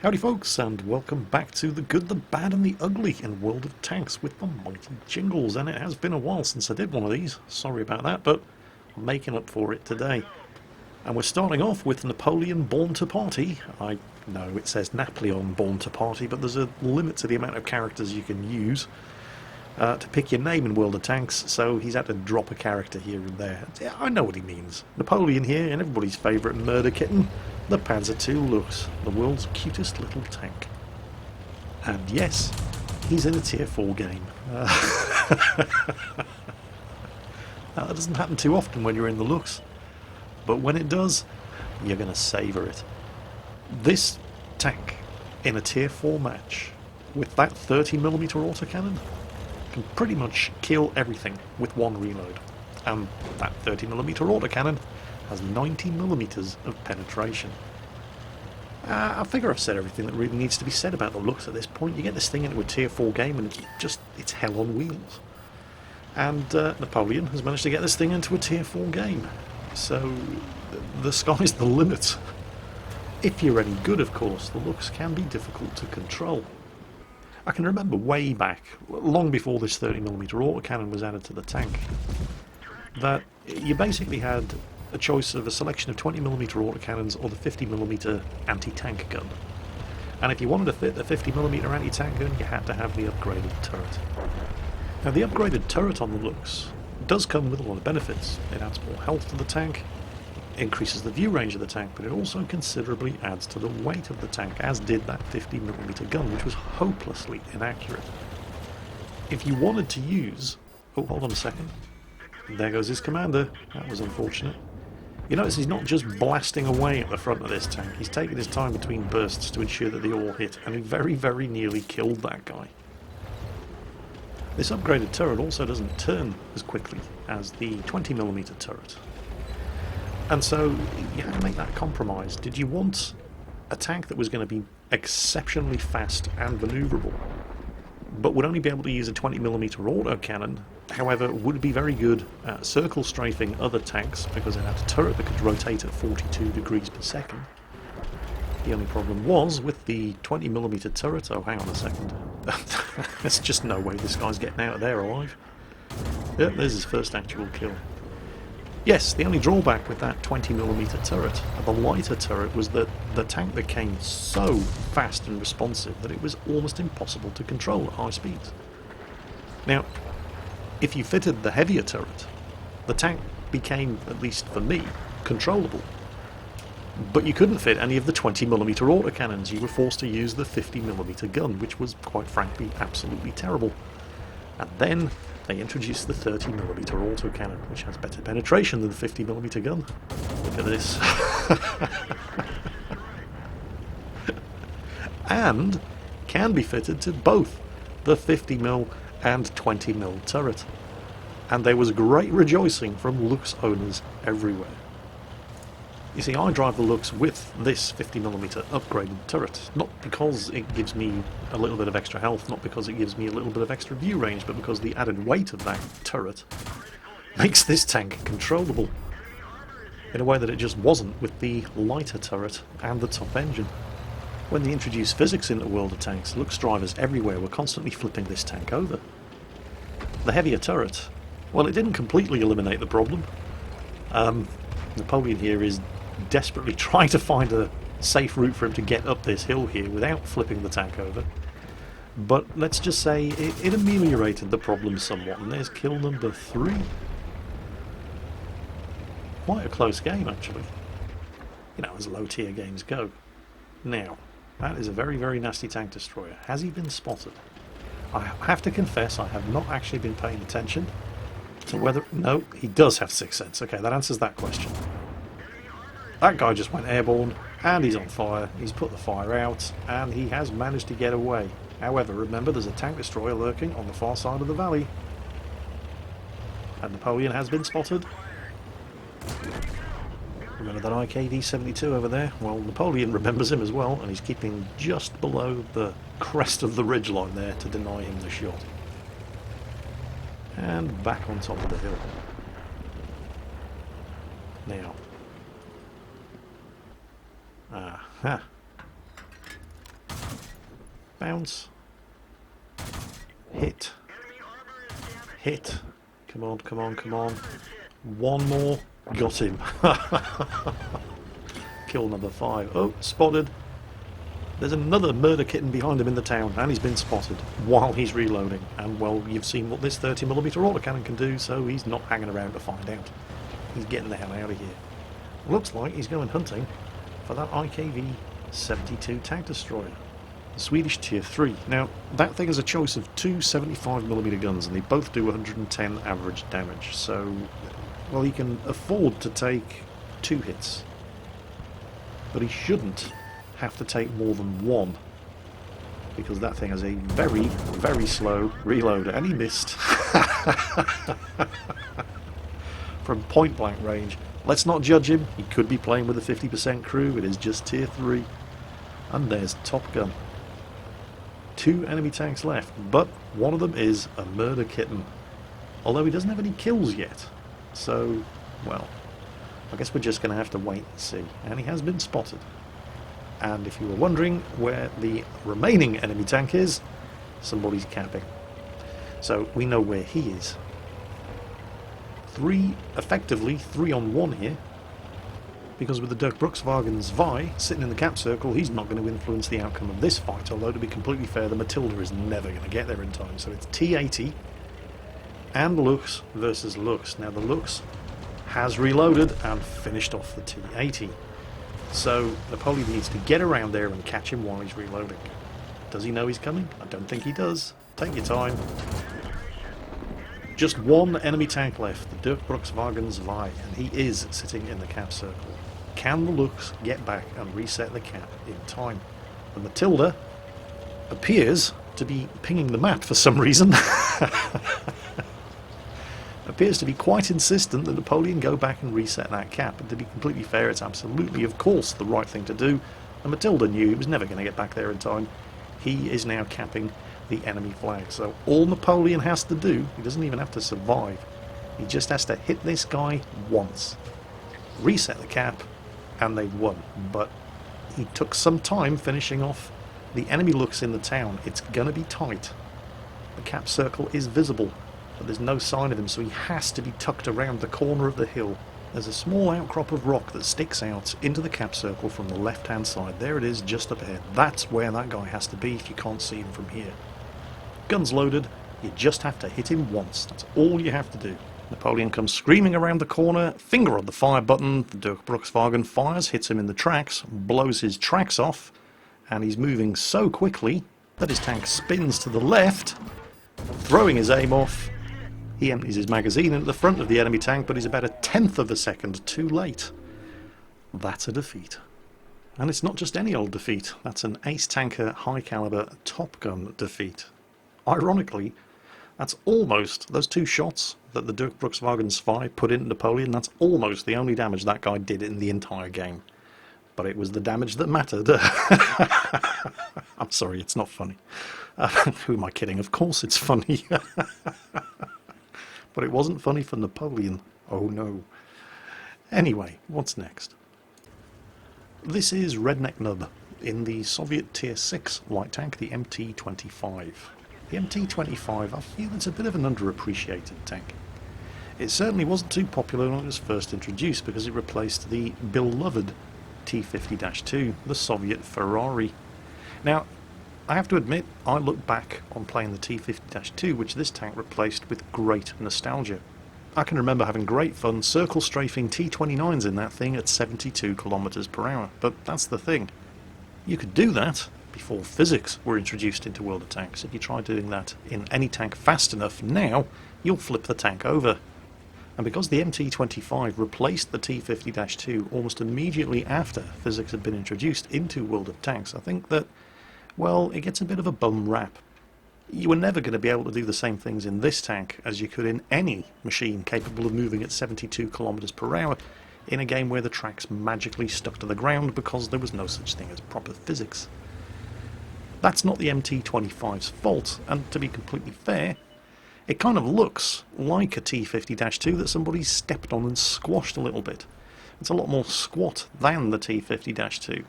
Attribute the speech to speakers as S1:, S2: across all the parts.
S1: Howdy folks, and welcome back to the good, the bad and the ugly in World of Tanks with the mighty Jingles. And it has been a while since I did one of these, sorry about that, but I'm making up for it today. And we're starting off with Napoleon Born to Party. I know it says Napoleon Born to Party, but there's a limit to the amount of characters you can use to pick your name in World of Tanks, so he's had to drop a character here and there. Yeah, I know what he means. Napoleon here, and everybody's favourite murder kitten, the Panzer II Lux, the world's cutest little tank. And yes, he's in a tier 4 game. That doesn't happen too often when you're in the Lux, but when it does, you're going to savour it. This tank in a tier 4 match with that 30mm autocannon can pretty much kill everything with one reload, and that 30mm autocannon has 90mm of penetration. I figure I've said everything that really needs to be said about the Lux at this point. You get this thing into a tier 4 game and it's hell on wheels. And Napoleon has managed to get this thing into a tier 4 game. So the sky's the limit. If you're any good, of course, the Lux can be difficult to control. I can remember way back, long before this 30mm autocannon was added to the tank, that you basically had a choice of a selection of 20mm autocannons or the 50mm anti-tank gun. And if you wanted to fit the 50mm anti-tank gun, you had to have the upgraded turret. Now the upgraded turret on the Lux does come with a lot of benefits. It adds more health to the tank, increases the view range of the tank, but it also considerably adds to the weight of the tank, as did that 50mm gun, which was hopelessly inaccurate. If you wanted to use... oh, hold on a second. There goes his commander. That was unfortunate. You notice he's not just blasting away at the front of this tank, he's taking his time between bursts to ensure that they all hit, and he very, very nearly killed that guy. This upgraded turret also doesn't turn as quickly as the 20mm turret. And so you had to make that compromise. Did you want a tank that was going to be exceptionally fast and manoeuvrable, but would only be able to use a 20mm autocannon, however would be very good at circle strafing other tanks because it had a turret that could rotate at 42 degrees per second? The only problem was with the 20mm turret... oh, hang on a second. There's just no way this guy's getting out of there alive. Yep, there's his first actual kill. Yes, the only drawback with that 20mm turret, the lighter turret, was that the tank became so fast and responsive that it was almost impossible to control at high speeds. Now, if you fitted the heavier turret, the tank became, at least for me, controllable. But you couldn't fit any of the 20mm autocannons. You were forced to use the 50mm gun, which was, quite frankly, absolutely terrible. And then they introduced the 30mm autocannon, which has better penetration than the 50mm gun. Look at this. And can be fitted to both the 50mm and 20mm turret. And there was great rejoicing from Lux owners everywhere. You see, I drive the Lux with this 50mm upgraded turret, not because it gives me a little bit of extra health, not because it gives me a little bit of extra view range, but because the added weight of that turret makes this tank controllable in a way that it just wasn't with the lighter turret and the top engine. When they introduced physics into World of Tanks, Lux drivers everywhere were constantly flipping this tank over. The heavier turret, well, it didn't completely eliminate the problem. Napoleon here is desperately trying to find a safe route for him to get up this hill here without flipping the tank over. But let's just say it ameliorated the problem somewhat, and there's kill number 3. Quite a close game, actually. You know, as low tier games go. Now, that is a very, very nasty tank destroyer. Has he been spotted? I have to confess, I have not actually been paying attention to whether... no, he does have 6th sense. Okay, that answers that question. That guy just went airborne, and he's on fire. He's put the fire out, and he has managed to get away. However, remember, there's a tank destroyer lurking on the far side of the valley. And Napoleon has been spotted. Remember that IKD-72 over there? Well, Napoleon remembers him as well, and he's keeping just below the crest of the ridgeline there to deny him the shot. And back on top of the hill. Now. Aha. Bounce. Hit. Hit. Come on, come on, come on. One more. Got him. Kill number 5. Oh, spotted. There's another murder kitten behind him in the town, and he's been spotted while he's reloading. And, well, you've seen what this 30mm autocannon can do, so he's not hanging around to find out. He's getting the hell out of here. Looks like he's going hunting for that IKV-72 tank destroyer. The Swedish Tier 3. Now, that thing is a choice of two 75mm guns, and they both do 110 average damage. So, well, he can afford to take 2 hits. But he shouldn't have to take more than 1, because that thing has a very, very slow reloader, and he missed. From point blank range. Let's not judge him, he could be playing with a 50% crew, it is just Tier 3. And there's Top Gun. 2 enemy tanks left, but one of them is a murder kitten. Although he doesn't have any kills yet. So, well, I guess we're just going to have to wait and see. And he has been spotted. And if you were wondering where the remaining enemy tank is, somebody's capping. So we know where he is. Effectively 3 on 1 here. Because with the Dirk Brukswagen Zwei sitting in the cap circle, he's not going to influence the outcome of this fight. Although, to be completely fair, the Matilda is never going to get there in time. So it's T80 and Lux versus Lux. Now the Lux has reloaded and finished off the T80. So Napoleon needs to get around there and catch him while he's reloading. Does he know he's coming? I don't think he does. Take your time. Just 1 enemy tank left, the Dirk Brukswagen Zwei, and he is sitting in the cap circle. Can the Lux get back and reset the cap in time? The Matilda appears to be pinging the map for some reason. Appears to be quite insistent that Napoleon go back and reset that cap. And to be completely fair, it's absolutely, of course, the right thing to do. And Matilda knew he was never going to get back there in time. He is now capping the enemy flag. So all Napoleon has to do, he doesn't even have to survive. He just has to hit this guy once. Reset the cap, and they've won. But he took some time finishing off the enemy Lux in the town. It's going to be tight. The cap circle is visible, but there's no sign of him, so he has to be tucked around the corner of the hill. There's a small outcrop of rock that sticks out into the cap circle from the left-hand side. There it is, just up ahead. That's where that guy has to be if you can't see him from here. Guns loaded, you just have to hit him once. That's all you have to do. Napoleon comes screaming around the corner, finger on the fire button, the Dirk Brukswagen fires, hits him in the tracks, blows his tracks off, and he's moving so quickly that his tank spins to the left, throwing his aim off. He empties his magazine into the front of the enemy tank, but he's about 1/10 of a second too late. That's a defeat. And it's not just any old defeat, that's an ace tanker high caliber Top Gun defeat. Ironically, that's almost, those 2 shots that the Dirk Brukswagen Zwei put into Napoleon, that's almost the only damage that guy did in the entire game. But it was the damage that mattered. I'm sorry, it's not funny. Who am I kidding? Of course it's funny. But it wasn't funny for Napoleon. Oh no. Anyway, what's next? This is Redneck Nub in the Soviet Tier 6 light tank, the MT-25. The MT-25, I feel it's a bit of an underappreciated tank. It certainly wasn't too popular when it was first introduced because it replaced the beloved T-50-2, the Soviet Ferrari. Now, I have to admit, I look back on playing the T-50-2, which this tank replaced, with great nostalgia. I can remember having great fun circle strafing T-29s in that thing at 72 km per hour, but that's the thing. You could do that before physics were introduced into World of Tanks. If you try doing that in any tank fast enough now, you'll flip the tank over. And because the MT-25 replaced the T-50-2 almost immediately after physics had been introduced into World of Tanks, I think that, well, it gets a bit of a bum rap. You were never going to be able to do the same things in this tank as you could in any machine capable of moving at 72 km per hour in a game where the tracks magically stuck to the ground because there was no such thing as proper physics. That's not the MT-25's fault, and to be completely fair, it kind of looks like a T-50-2 that somebody stepped on and squashed a little bit. It's a lot more squat than the T-50-2.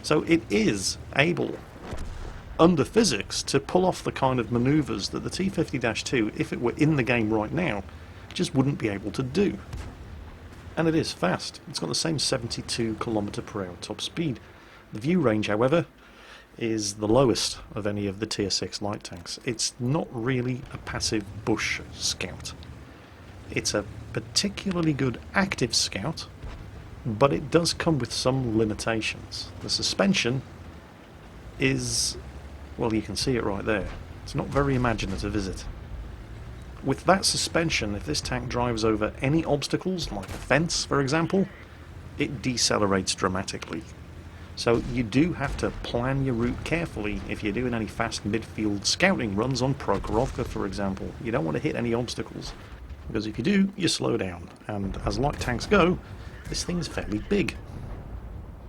S1: So it is able under physics to pull off the kind of manoeuvres that the T50-2, if it were in the game right now, just wouldn't be able to do. And it is fast. It's got the same 72 km/h top speed. The view range, however, is the lowest of any of the Tier 6 light tanks. It's not really a passive bush scout. It's a particularly good active scout, but it does come with some limitations. The suspension is, well, you can see it right there. It's not very imaginative, is it? With that suspension, if this tank drives over any obstacles, like a fence for example, it decelerates dramatically. So you do have to plan your route carefully if you're doing any fast midfield scouting runs on Prokhorovka, for example. You don't want to hit any obstacles, because if you do, you slow down, and as light tanks go, this thing's fairly big.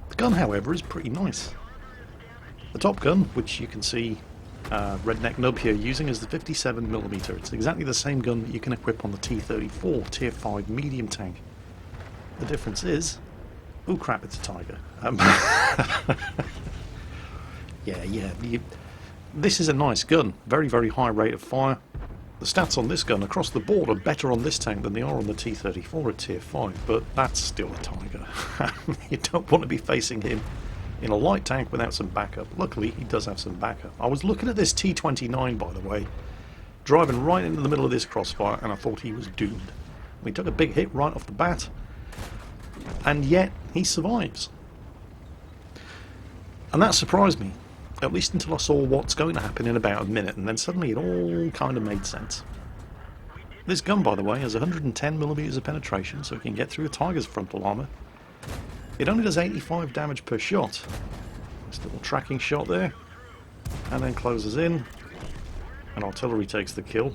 S1: The gun, however, is pretty nice. The top gun, which you can see Redneck Nub here using, is the 57mm. It's exactly the same gun that you can equip on the T-34 Tier 5 medium tank. The difference is... oh crap, it's a Tiger. This is a nice gun. Very, very high rate of fire. The stats on this gun across the board are better on this tank than they are on the T-34 at Tier 5, but that's still a Tiger. You don't want to be facing him in a light tank without some backup. Luckily, he does have some backup. I was looking at this T-29, by the way, driving right into the middle of this crossfire, and I thought he was doomed. We took a big hit right off the bat, and yet he survives. And that surprised me, at least until I saw what's going to happen in about a minute, and then suddenly it all kind of made sense. This gun, by the way, has 110mm of penetration, so it can get through a Tiger's frontal armour. It only does 85 damage per shot. This little tracking shot there, and then closes in, and artillery takes the kill.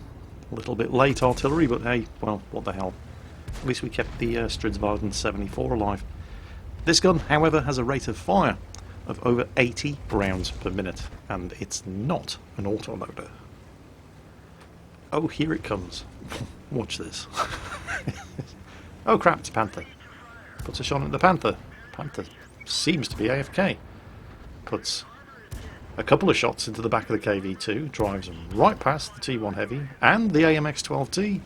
S1: A little bit late artillery, but hey, well, what the hell. At least we kept the Stridsvagn 74 alive. This gun, however, has a rate of fire of over 80 rounds per minute, and it's not an autoloader. Oh, here it comes. Watch this. Oh crap, it's a Panther. Puts a shot at the Panther. Panther seems to be AFK. Puts a couple of shots into the back of the KV-2, drives right past the T1 Heavy and the AMX-12T.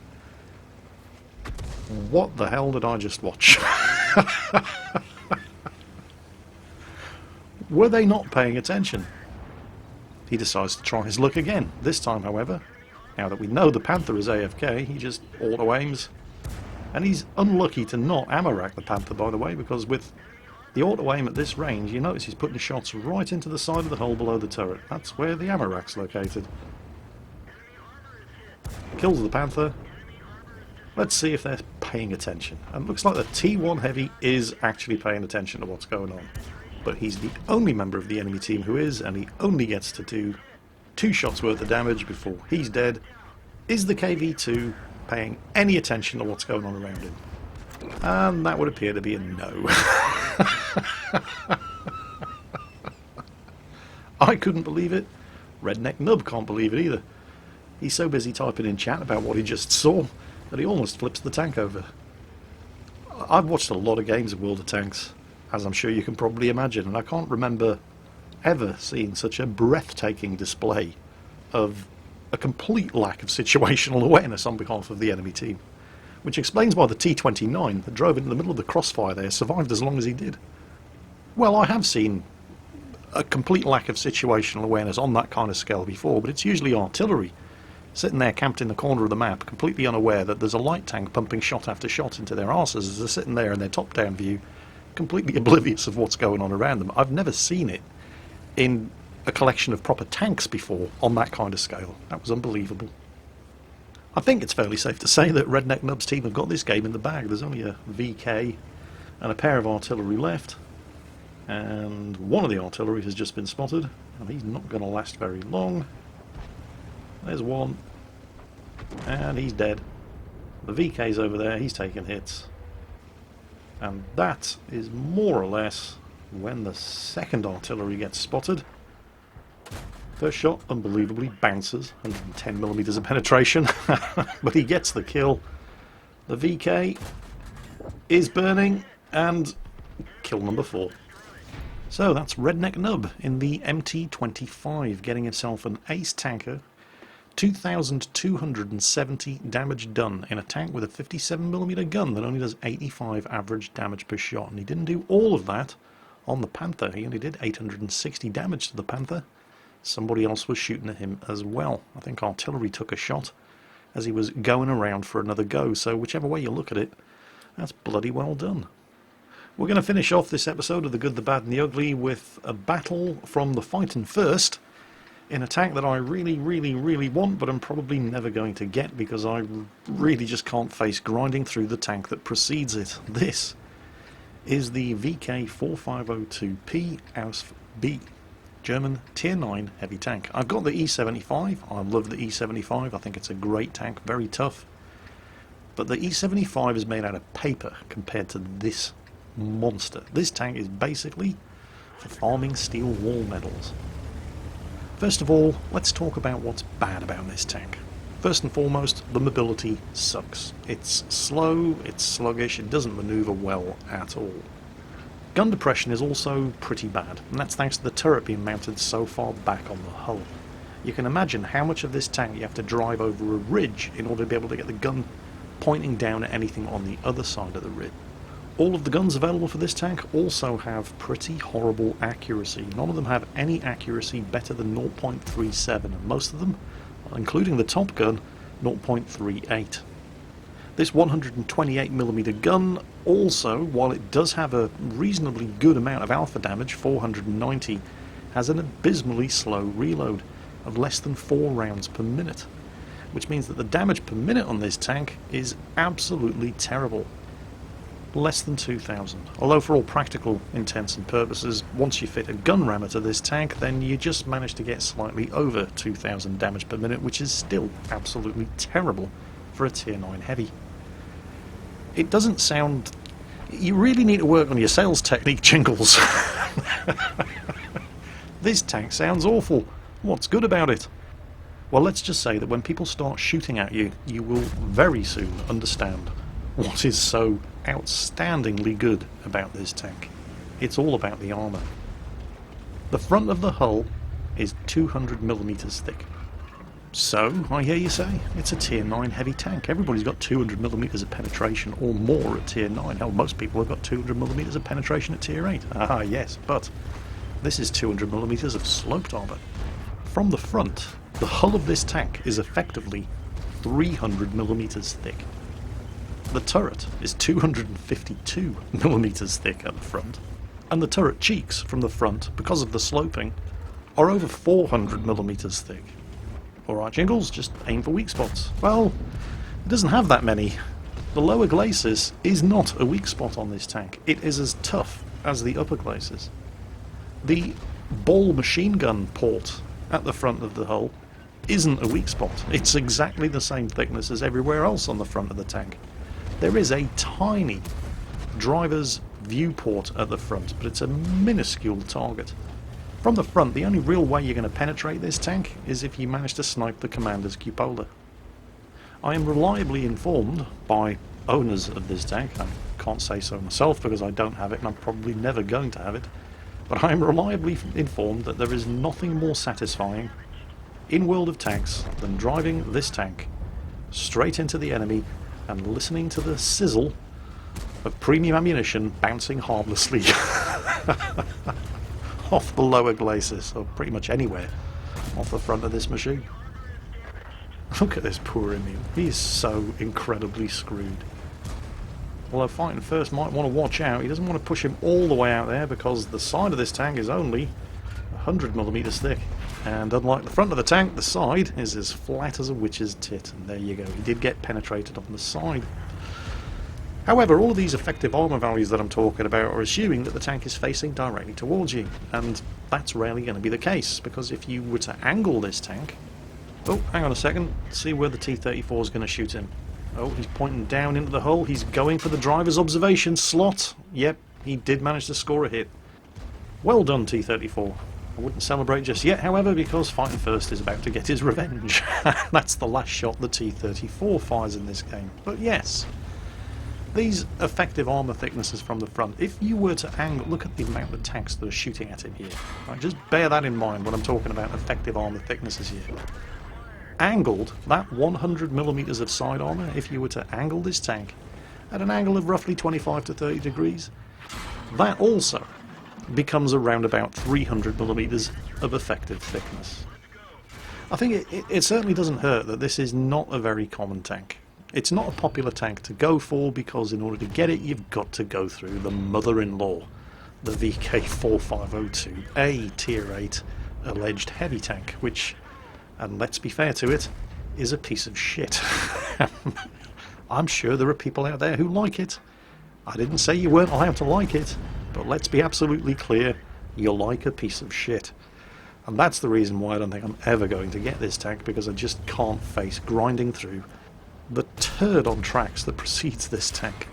S1: What the hell did I just watch? Were they not paying attention? He decides to try his luck again. This time, however, now that we know the Panther is AFK, he just auto-aims. And he's unlucky to not ammo rack the Panther, by the way, because with the auto-aim at this range, you notice he's putting the shots right into the side of the hull below the turret. That's where the ammo rack's located. Kills the Panther. Let's see if they're paying attention. And it looks like the T1 Heavy is actually paying attention to what's going on. But he's the only member of the enemy team who is, and he only gets to do 2 shots worth of damage before he's dead. Is the KV-2 paying any attention to what's going on around him? And that would appear to be a no. I couldn't believe it. Redneck Nub can't believe it either. He's so busy typing in chat about what he just saw that he almost flips the tank over. I've watched a lot of games of World of Tanks, as I'm sure you can probably imagine, and I can't remember ever seeing such a breathtaking display of a complete lack of situational awareness on behalf of the enemy team. Which explains why the T-29 that drove into the middle of the crossfire there survived as long as he did. Well, I have seen a complete lack of situational awareness on that kind of scale before, but it's usually artillery sitting there camped in the corner of the map, completely unaware that there's a light tank pumping shot after shot into their arses as they're sitting there in their top-down view, completely oblivious of what's going on around them. I've never seen it in a collection of proper tanks before on that kind of scale. That was unbelievable. I think it's fairly safe to say that Redneck Nub's team have got this game in the bag. There's only a VK and a pair of artillery left, and one of the artillery has just been spotted, and he's not going to last very long. There's one, and he's dead. The VK's over there, he's taking hits, and that is more or less when the second artillery gets spotted. First shot, unbelievably, bounces, 110mm of penetration, but he gets the kill. The VK is burning, and kill number 4. So that's Redneck Nub in the MT-25, getting himself an ace tanker, 2,270 damage done in a tank with a 57mm gun that only does 85 average damage per shot. And he didn't do all of that on the Panther. He only did 860 damage to the Panther. Somebody else was shooting at him as well. I think artillery took a shot as he was going around for another go. So whichever way you look at it, that's bloody well done. We're going to finish off this episode of The Good, the Bad and the Ugly with a battle from the Fighting First in a tank that I really want, but I'm probably never going to get because I really just can't face grinding through the tank that precedes it. This is the VK4502P Aus B, German Tier 9 heavy tank. I've got the E75. I love the E75. I think it's a great tank, very tough. But the E75 is made out of paper compared to this monster. This tank is basically for farming steel wall medals. First of all, let's talk about what's bad about this tank. First and foremost, the mobility sucks. It's slow, it's sluggish, it doesn't maneuver well at all. Gun depression is also pretty bad, and that's thanks to the turret being mounted so far back on the hull. You can imagine how much of this tank you have to drive over a ridge in order to be able to get the gun pointing down at anything on the other side of the ridge. All of the guns available for this tank also have pretty horrible accuracy. None of them have any accuracy better than 0.37, and most of them, including the top gun, 0.38. This 128mm gun also, while it does have a reasonably good amount of alpha damage, 490, has an abysmally slow reload of less than 4 rounds per minute, which means that the damage per minute on this tank is absolutely terrible. Less than 2,000. Although for all practical intents and purposes, once you fit a gun rammer to this tank, then you just manage to get slightly over 2,000 damage per minute, which is still absolutely terrible for a Tier 9 heavy. It doesn't sound... You really need to work on your sales technique, Jingles. This tank sounds awful. What's good about it? Well, let's just say that when people start shooting at you, you will very soon understand what is so outstandingly good about this tank. It's all about the armour. The front of the hull is 200mm thick. So, I hear you say, it's a Tier 9 heavy tank. Everybody's got 200mm of penetration or more at Tier 9. Hell, most people have got 200mm of penetration at Tier 8. Ah, yes, but this is 200mm of sloped armour. From the front, the hull of this tank is effectively 300mm thick. The turret is 252mm thick at the front, and the turret cheeks from the front, because of the sloping, are over 400mm thick. Alright, Jingles, just aim for weak spots. Well, it doesn't have that many. The lower glacis is not a weak spot on this tank. It is as tough as the upper glacis. The ball machine gun port at the front of the hull isn't a weak spot. It's exactly the same thickness as everywhere else on the front of the tank. There is a tiny driver's viewport at the front, but it's a minuscule target. From the front, the only real way you're going to penetrate this tank is if you manage to snipe the commander's cupola. I am reliably informed by owners of this tank, I can't say so myself because I don't have it and I'm probably never going to have it, but I am reliably informed that there is nothing more satisfying in World of Tanks than driving this tank straight into the enemy and listening to the sizzle of premium ammunition bouncing harmlessly off the lower glacis, or pretty much anywhere off the front of this machine. Look at this poor Emil. He's so incredibly screwed. Although Fighting First might want to watch out. He doesn't want to push him all the way out there because the side of this tank is only 100mm thick. And unlike the front of the tank, the side is as flat as a witch's tit. And there you go, he did get penetrated on the side. However, all of these effective armour values that I'm talking about are assuming that the tank is facing directly towards you. And that's rarely going to be the case, because if you were to angle this tank... Oh, hang on a second, see where the T-34 is going to shoot him. Oh, he's pointing down into the hull, he's going for the driver's observation slot. Yep, he did manage to score a hit. Well done, T-34. I wouldn't celebrate just yet, however, because Fighting First is about to get his revenge. That's the last shot the T-34 fires in this game. But yes, These effective armour thicknesses from the front, if you were to angle, look at the amount of tanks that are shooting at him here. Right, just bear that in mind when I'm talking about effective armour thicknesses here. Angled, that 100mm of side armour, if you were to angle this tank at an angle of roughly 25 to 30 degrees, that also becomes around about 300mm of effective thickness. I think it certainly doesn't hurt that this is not a very common tank. It's not a popular tank to go for because in order to get it you've got to go through the mother-in-law, the VK4502, a Tier 8 alleged heavy tank, which, and let's be fair to it, is a piece of shit. I'm sure there are people out there who like it. I didn't say you weren't allowed to like it, but let's be absolutely clear, you like a piece of shit. And that's the reason why I don't think I'm ever going to get this tank, because I just can't face grinding through the turd on tracks that precedes this tank.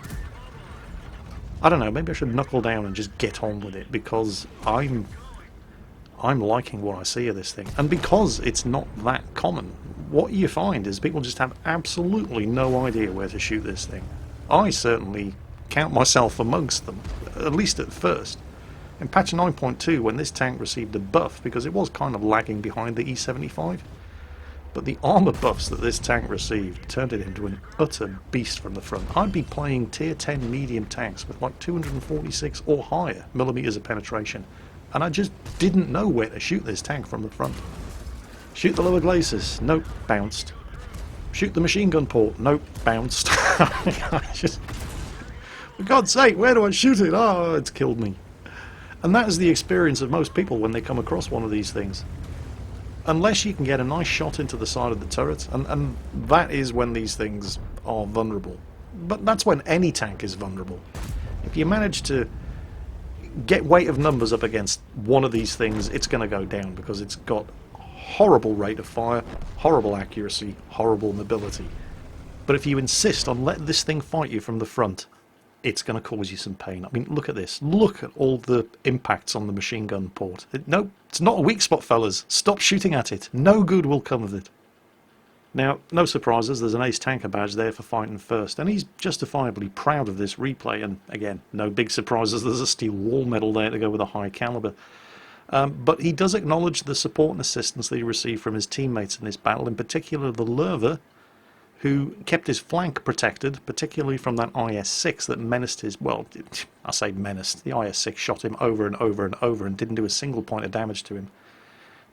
S1: I don't know, maybe I should knuckle down and just get on with it, because I'm liking what I see of this thing. And because it's not that common, what you find is people just have absolutely no idea where to shoot this thing. I certainly count myself amongst them, at least at first. In patch 9.2, when this tank received a buff, because it was kind of lagging behind the E75, but the armour buffs that this tank received turned it into an utter beast from the front. I'd be playing tier 10 medium tanks with like 246 or higher millimeters of penetration, and I just didn't know where to shoot this tank from the front. Shoot the lower glacis, nope, bounced. Shoot the machine gun port, nope, bounced. I just, for God's sake, where do I shoot it? Oh, it's killed me. And that is the experience of most people when they come across one of these things. Unless you can get a nice shot into the side of the turret, and that is when these things are vulnerable. But that's when any tank is vulnerable. If you manage to get weight of numbers up against one of these things, it's going to go down, because it's got horrible rate of fire, horrible accuracy, horrible mobility. But if you insist on letting this thing fight you from the front, it's going to cause you some pain. I mean, look at this. Look at all the impacts on the machine gun port. No, it's not a weak spot, fellas. Stop shooting at it. No good will come of it. Now, no surprises, there's an Ace Tanker badge there for fighting first, and he's justifiably proud of this replay, and again, no big surprises, there's a steel wall medal there to go with a high caliber. But he does acknowledge the support and assistance that he received from his teammates in this battle, in particular the Lurver, who kept his flank protected, particularly from that IS-6 that menaced his, well, I say menaced, the IS-6 shot him over and over and over and didn't do a single point of damage to him.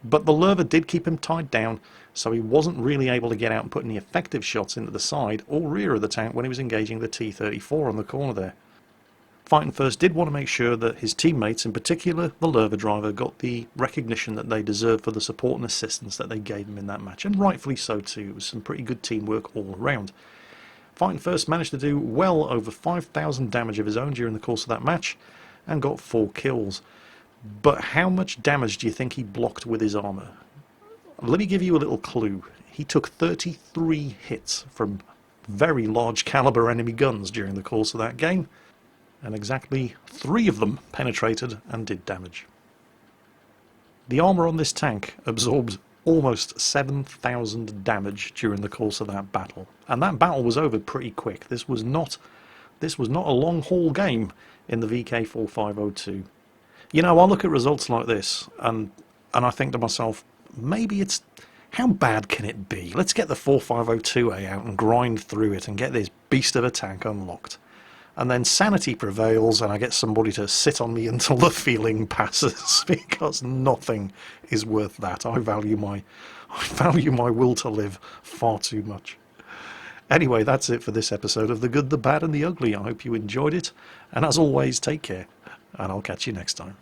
S1: But the Lurver did keep him tied down, so he wasn't really able to get out and put any effective shots into the side or rear of the tank when he was engaging the T-34 on the corner there. Fighting First did want to make sure that his teammates, in particular the Lurver driver, got the recognition that they deserved for the support and assistance that they gave him in that match, and rightfully so too. It was some pretty good teamwork all around. Fighting First managed to do well over 5,000 damage of his own during the course of that match, and got 4 kills. But how much damage do you think he blocked with his armour? Let me give you a little clue. He took 33 hits from very large caliber enemy guns during the course of that game, and exactly 3 of them penetrated and did damage. The armour on this tank absorbed almost 7,000 damage during the course of that battle, and that battle was over pretty quick. This was not a long haul game in the VK4502. You know, I look at results like this and I think to myself, maybe it's, how bad can it be? Let's get the 4502A out and grind through it and get this beast of a tank unlocked. And then sanity prevails and I get somebody to sit on me until the feeling passes, because nothing is worth that. I value my will to live far too much. Anyway, that's it for this episode of The Good, the Bad and the Ugly. I hope you enjoyed it, and as always, take care, and I'll catch you next time.